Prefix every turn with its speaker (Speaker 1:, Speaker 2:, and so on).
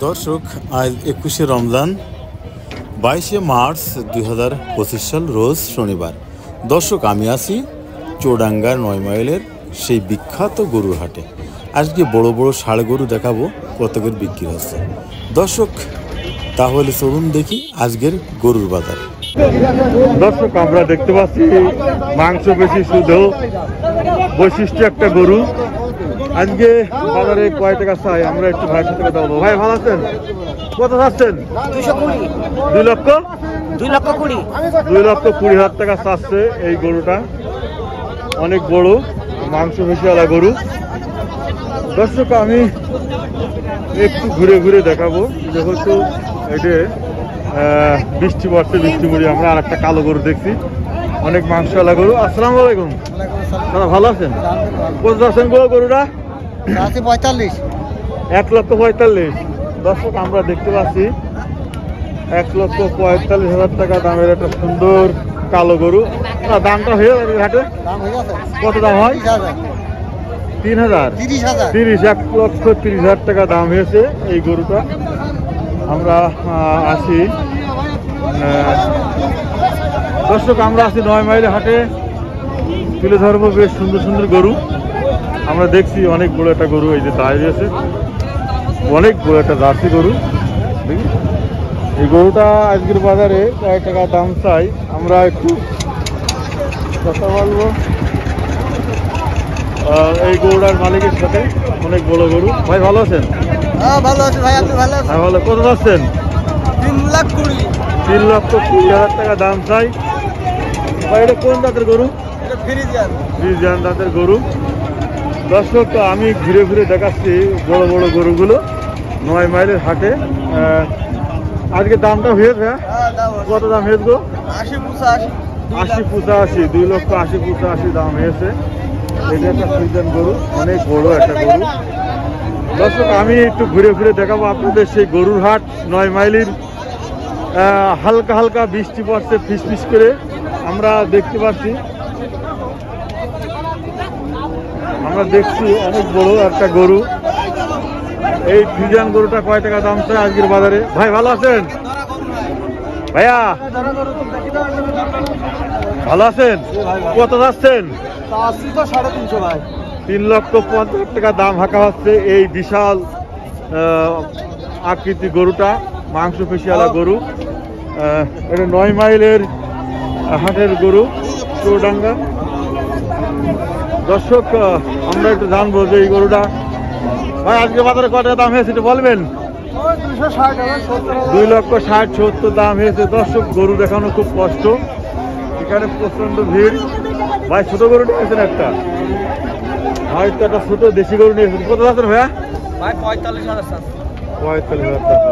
Speaker 1: দর্শক, আজ 21শে রমজান 22শে মার্চ 2025 সাল, রোজ শনিবার। দর্শক, আমি আছি চৌডাঙ্গার 9 মাইলের সেই বিখ্যাত গরুর হাটে। আজকে বড় বড় ষাঁড় গরু দেখাবো কতকের বিক্রি হচ্ছে। দর্শক, তাহলে চলুন দেখি আজকের গরুর বাজার। দর্শক, আমরা দেখতে পাচ্ছি মাংস বেশি শুধু বৈশিষ্ট্য একটা গরু। আজকে বাজারে কয় টাকা চাই আমরা একটু ভাইয়ের সাথে কথা বলবো। ভাই, ভালো আছেন? কত চাচ্ছেন? 2 লক্ষ 2,20,000 টাকা চাচ্ছে এই গরুটা। অনেক বড় মাংস বেশিওয়ালা গরু। দর্শক, আমি একটু ঘুরে ঘুরে দেখাবো। যেহেতু এটা বৃষ্টি পড়ছে, বৃষ্টি পড়ে আমরা আর একটা কালো গরু দেখছি, অনেক মাংসওয়ালা গরু। আসসালামু আলাইকুম দাদা, ভালো আছেন? কত যাচ্ছেন গরুটা? 1,45,000। দর্শক, আমরা দেখতে পাচ্ছি 1,45,000 টাকা দামের একটা সুন্দর কালো গরু। দামটা হয়ে যাবে ঘাটে? কত দাম হয়? 3,000 1,30,000 টাকা দাম হয়েছে এই গরুটা। আমরা আছি দর্শক, আমরা আছি 9 মাইলের হাটে। তুলে ধরবো বেশ সুন্দর সুন্দর গরু। আমরা দেখছি অনেক বড় একটা গরু এই যে দাঁড়িয়ে রয়েছে, অনেক বড় একটা জার্সি গরু। এই গরুটা আজকের বাজারে কয় টাকা দাম চাই আমরা একটু কথা বলবো এই গরুটার মালিকের সাথে। অনেক বড় গরু। ভাই, ভালো আছেন?
Speaker 2: ভালো আছি ভাই, আপনি ভালো আছেন?
Speaker 1: হ্যাঁ, ভালো। কত যাচ্ছেন?
Speaker 2: 3,20,000
Speaker 1: টাকা দাম চাই। ভাই, এটা কোন জাতের গরু? ফ্রিজিয়ান জাতের গরু। দর্শক, আমি ঘুরে ঘুরে দেখাচ্ছি বড় বড় গরুগুলো 9 মাইলের হাটে। আজকে দামটা হয়েছে? কত দাম হয়েছে গো? 80-85, 2,80,85 দাম হয়েছে। এটা একটা ফ্রিজিয়ান গরু, অনেক বড় একটা গরু। দর্শক, আমি একটু ঘুরে ঘুরে দেখাবো আপনাদের সেই গরুর হাট 9 মাইলের। হালকা হালকা বৃষ্টি পড়ছে, ফিস ফিস করে আমরা দেখতে পাচ্ছি। আমরা দেখছি অনেক বড় একটা গরু। এই ফ্রিজিয়ান গরুটা কয় টাকা দাম চাই আজকের বাজারে? ভাই, ভালো আছেন? ভাইয়া, ভালো আছেন? কত যাচ্ছেন? 3,50,000 টাকা দাম হাঁকা হচ্ছে এই বিশাল আকৃতি গরুটা, মাংস পেশিওয়ালা গরু। এটা 9 মাইলের হাটের গরু, চৌডাঙ্গা। দর্শক, আমরা একটু জানবো যে এই গরুটা ভাই আজকে বাজারে কত দাম হয়েছে একটু বলবেন? 2,60,70 দাম হয়েছে। দর্শক, গরু দেখানো খুব কষ্ট, এখানে প্রচন্ড ভিড়। ভাই, ছোট গরু নিয়েছেন একটা? হয়তো একটা ছোট দেশি গরু নিয়েছেন। কত আছেন ভাইয়া? 45,000 টাকা।